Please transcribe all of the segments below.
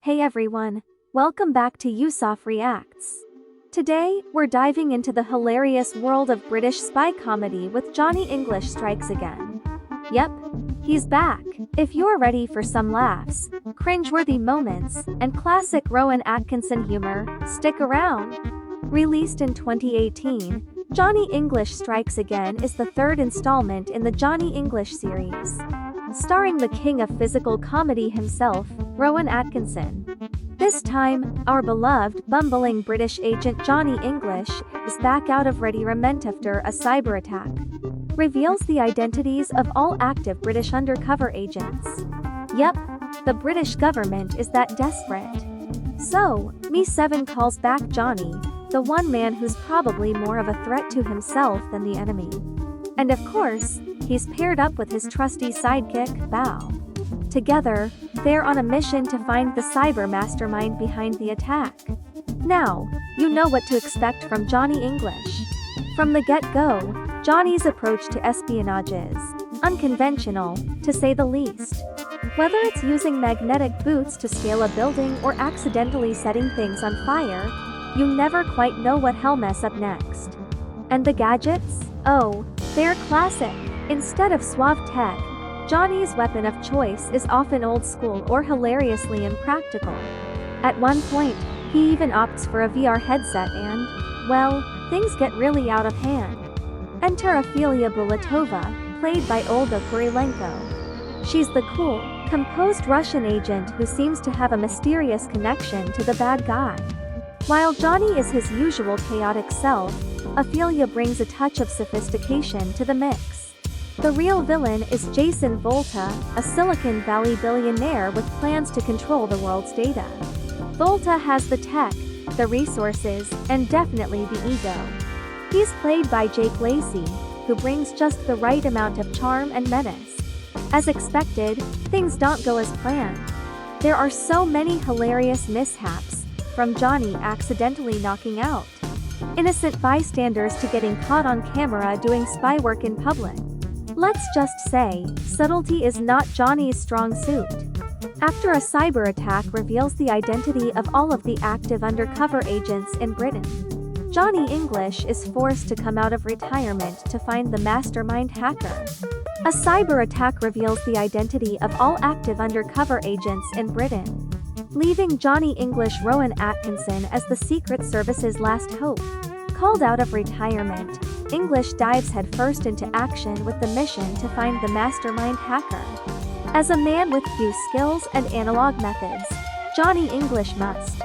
Hey everyone, welcome back to Yusuf Reacts. Today, we're diving into the hilarious world of British spy comedy with Johnny English Strikes Again. Yep, he's back. If you're ready for some laughs, cringeworthy moments, and classic Rowan Atkinson humor, stick around. Released in 2018, Johnny English Strikes Again is the third installment in the Johnny English series, starring the king of physical comedy himself, Rowan Atkinson. This time, our beloved, bumbling British agent Johnny English is back out of retirement after a cyber attack. Reveals the identities of all active British undercover agents. Yep, the British government is that desperate. So, Me7 calls back Johnny, the one man who's probably more of a threat to himself than the enemy. And of course, he's paired up with his trusty sidekick, Bao. Together, they're on a mission to find the cyber mastermind behind the attack. Now, you know what to expect from Johnny English. From the get-go, Johnny's approach to espionage is unconventional, to say the least. Whether it's using magnetic boots to scale a building or accidentally setting things on fire, you never quite know what he'll mess up next. And the gadgets? Oh, they're classic. Instead of suave tech, Johnny's weapon of choice is often old school or hilariously impractical. At one point, he even opts for a VR headset and, well, things get really out of hand. Enter Ophelia Bulatova, played by Olga Kurilenko. She's the cool, composed Russian agent who seems to have a mysterious connection to the bad guy. While Johnny is his usual chaotic self, Ophelia brings a touch of sophistication to the mix. The real villain is Jason Volta, a Silicon Valley billionaire with plans to control the world's data. Volta has the tech, the resources, and definitely the ego. He's played by Jake Lacey, who brings just the right amount of charm and menace. As expected, things don't go as planned. There are so many hilarious mishaps, from Johnny accidentally knocking out innocent bystanders to getting caught on camera doing spy work in public. Let's just say, subtlety is not Johnny's strong suit. After a cyber attack reveals the identity of all of the active undercover agents in Britain, Johnny English is forced to come out of retirement to find the mastermind hacker. A cyber attack reveals the identity of all active undercover agents in Britain, leaving Johnny English Rowan Atkinson as the Secret Service's last hope. Called out of retirement, English dives headfirst into action with the mission to find the mastermind hacker. As a man with few skills and analog methods, Johnny English must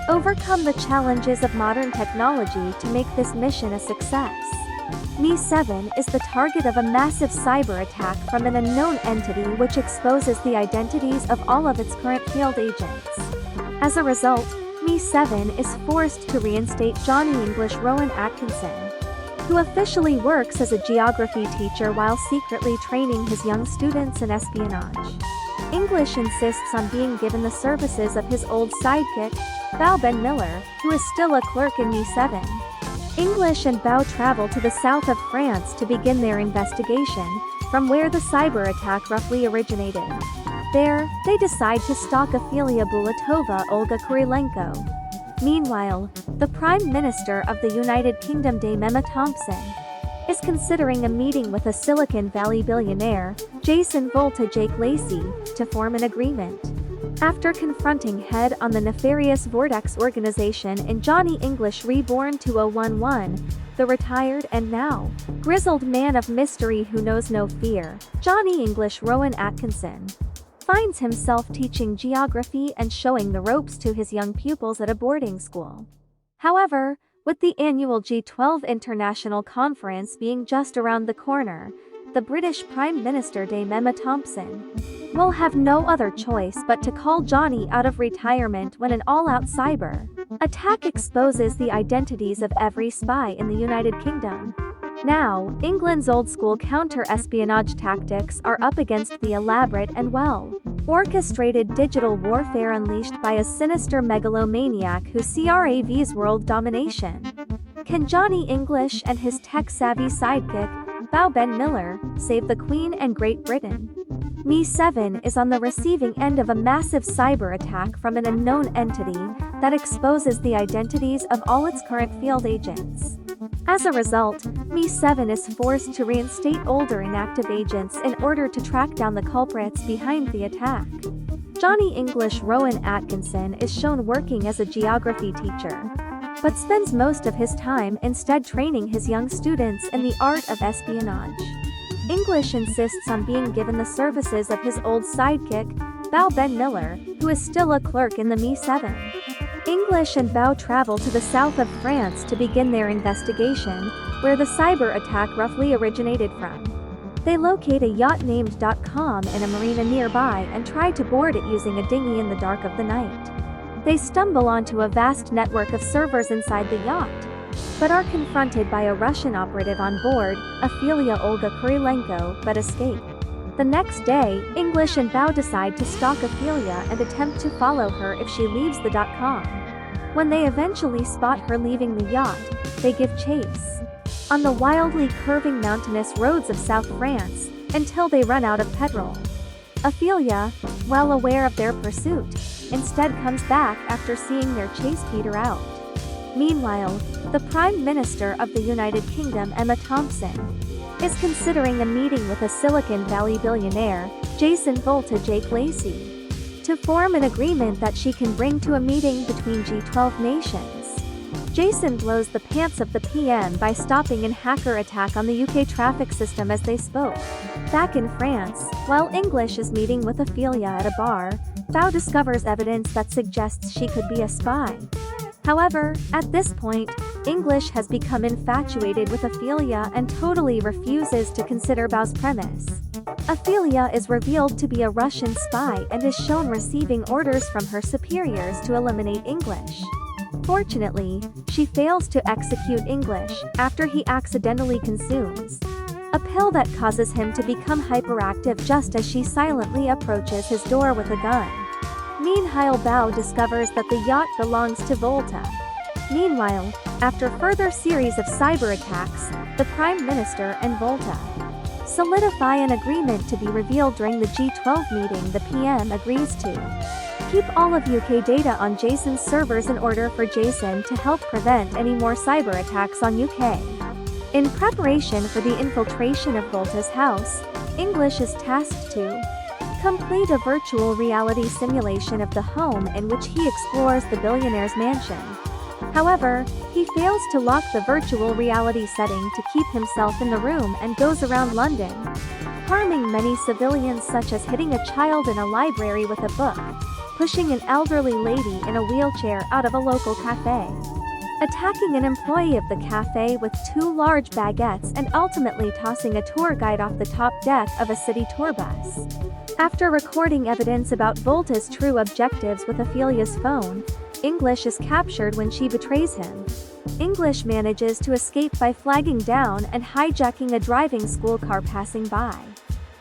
overcome the challenges of modern technology to make this mission a success. Me7 is the target of a massive cyber attack from an unknown entity which exposes the identities of all of its current field agents. As a result, Me7 is forced to reinstate Johnny English Rowan Atkinson, who officially works as a geography teacher while secretly training his young students in espionage. English insists on being given the services of his old sidekick, Bao Ben Miller, who is still a clerk in Me7. English and Bao travel to the south of France to begin their investigation, from where the cyber attack roughly originated. There, they decide to stalk Ophelia Bulatova Olga Kurilenko. Meanwhile, the Prime Minister of the United Kingdom Emma Thompson is considering a meeting with a Silicon Valley billionaire, Jason Volta Jake Lacey, to form an agreement. After confronting head-on the nefarious Vortex organization in Johnny English Reborn 2011, the retired and now grizzled man of mystery who knows no fear, Johnny English Rowan Atkinson, finds himself teaching geography and showing the ropes to his young pupils at a boarding school. However, with the annual G12 International Conference being just around the corner, the British Prime Minister Emma Thompson will have no other choice but to call Johnny out of retirement when an all-out cyber attack exposes the identities of every spy in the United Kingdom. Now, England's old-school counter-espionage tactics are up against the elaborate and well-orchestrated digital warfare unleashed by a sinister megalomaniac who craves world domination. Can Johnny English and his tech-savvy sidekick, Bao Ben Miller, save the Queen and Great Britain? Mi-7 is on the receiving end of a massive cyber attack from an unknown entity that exposes the identities of all its current field agents. As a result, Mi-7 is forced to reinstate older inactive agents in order to track down the culprits behind the attack. Johnny English Rowan Atkinson is shown working as a geography teacher, but spends most of his time instead training his young students in the art of espionage. English insists on being given the services of his old sidekick, Bao Ben Miller, who is still a clerk in the Mi-7. English and Bao travel to the south of France to begin their investigation, where the cyber attack roughly originated from. They locate a yacht named .com in a marina nearby and try to board it using a dinghy in the dark of the night. They stumble onto a vast network of servers inside the yacht, but are confronted by a Russian operative on board, Ophelia Olga Kurilenko, but escape. The next day, English and Bao decide to stalk Ophelia and attempt to follow her if she leaves the .com. When they eventually spot her leaving the yacht, they give chase on the wildly curving mountainous roads of South France, until they run out of petrol. Ophelia, well aware of their pursuit, instead comes back after seeing their chase peter out. Meanwhile, the Prime Minister of the United Kingdom, Emma Thompson, is considering a meeting with a Silicon Valley billionaire, Jason Volta Jake Lacey, to form an agreement that she can bring to a meeting between G12 nations. Jason blows the pants of the PM by stopping an hacker attack on the UK traffic system as they spoke. Back in France, while English is meeting with Ophelia at a bar, Bao discovers evidence that suggests she could be a spy. However, at this point, English has become infatuated with Ophelia and totally refuses to consider Bao's premise. Ophelia is revealed to be a Russian spy and is shown receiving orders from her superiors to eliminate English. Fortunately, she fails to execute English after he accidentally consumes a pill that causes him to become hyperactive just as she silently approaches his door with a gun. Meanwhile, Bao discovers that the yacht belongs to Volta. Meanwhile, after further series of cyber attacks, the Prime Minister and Volta solidify an agreement to be revealed during the G12 meeting. The PM agrees to keep all of UK data on Jason's servers in order for Jason to help prevent any more cyber attacks on UK. In preparation for the infiltration of Volta's house, English is tasked to complete a virtual reality simulation of the home in which he explores the billionaire's mansion. However, he fails to lock the virtual reality setting to keep himself in the room and goes around London, harming many civilians, such as hitting a child in a library with a book, pushing an elderly lady in a wheelchair out of a local cafe, attacking an employee of the cafe with 2 large baguettes, and ultimately tossing a tour guide off the top deck of a city tour bus. After recording evidence about Volta's true objectives with Ophelia's phone, English is captured when she betrays him. English manages to escape by flagging down and hijacking a driving school car passing by.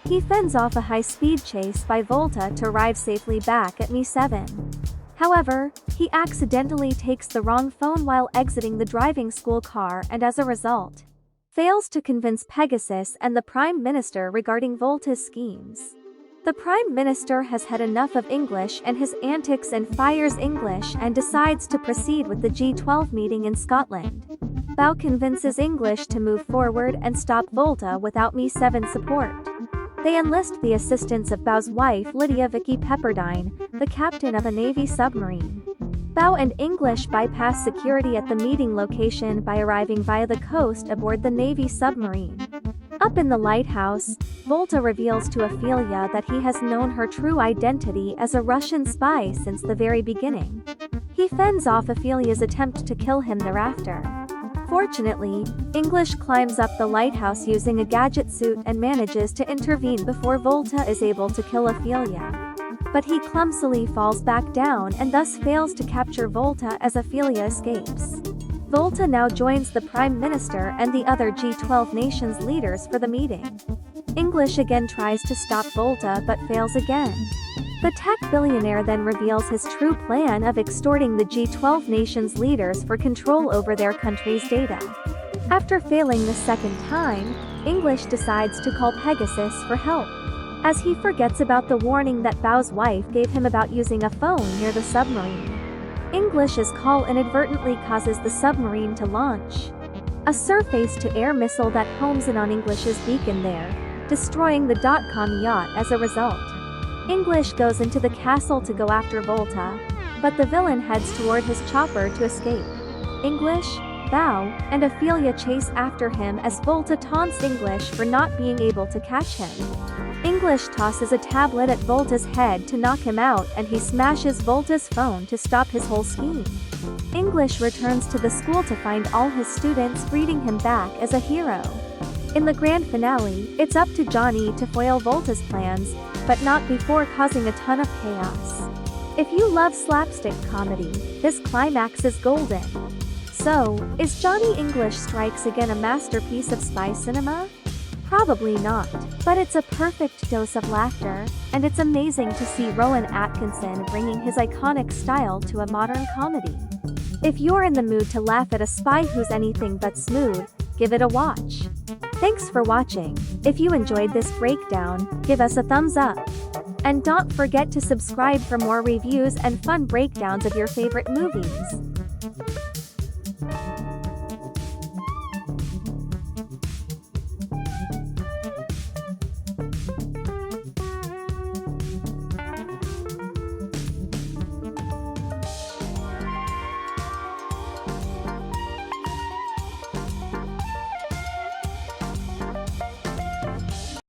He fends off a high-speed chase by Volta to arrive safely back at Mi-7. However, he accidentally takes the wrong phone while exiting the driving school car and as a result, fails to convince Pegasus and the Prime Minister regarding Volta's schemes. The Prime Minister has had enough of English and his antics and fires English and decides to proceed with the G12 meeting in Scotland. Bao convinces English to move forward and stop Volta without Mi-7 support. They enlist the assistance of Bao's wife Lydia Vicky Pepperdine, the captain of a Navy submarine. Bao and English bypass security at the meeting location by arriving via the coast aboard the Navy submarine. Up in the lighthouse, Volta reveals to Ophelia that he has known her true identity as a Russian spy since the very beginning. He fends off Ophelia's attempt to kill him thereafter. Fortunately, English climbs up the lighthouse using a gadget suit and manages to intervene before Volta is able to kill Ophelia. But he clumsily falls back down and thus fails to capture Volta as Ophelia escapes. Volta now joins the Prime Minister and the other G12 nations leaders for the meeting. English again tries to stop Volta but fails again. The tech billionaire then reveals his true plan of extorting the G12 nations leaders for control over their country's data. After failing the second time, English decides to call Pegasus for help. as he forgets about the warning that Bao's wife gave him about using a phone near the submarine. English's call inadvertently causes the submarine to launch a surface-to-air missile that homes in on English's beacon there, destroying the .com yacht as a result. English goes into the castle to go after Volta, but the villain heads toward his chopper to escape. English, Bao, and Ophelia chase after him as Volta taunts English for not being able to catch him. English tosses a tablet at Volta's head to knock him out, and he smashes Volta's phone to stop his whole scheme. English returns to the school to find all his students greeting him back as a hero. In the grand finale, it's up to Johnny to foil Volta's plans, but not before causing a ton of chaos. If you love slapstick comedy, this climax is golden. So, is Johnny English Strikes Again a masterpiece of spy cinema? Probably not, but it's a perfect dose of laughter, and it's amazing to see Rowan Atkinson bringing his iconic style to a modern comedy. If you're in the mood to laugh at a spy who's anything but smooth, give it a watch. Thanks for watching. If you enjoyed this breakdown, give us a thumbs up. And don't forget to subscribe for more reviews and fun breakdowns of your favorite movies.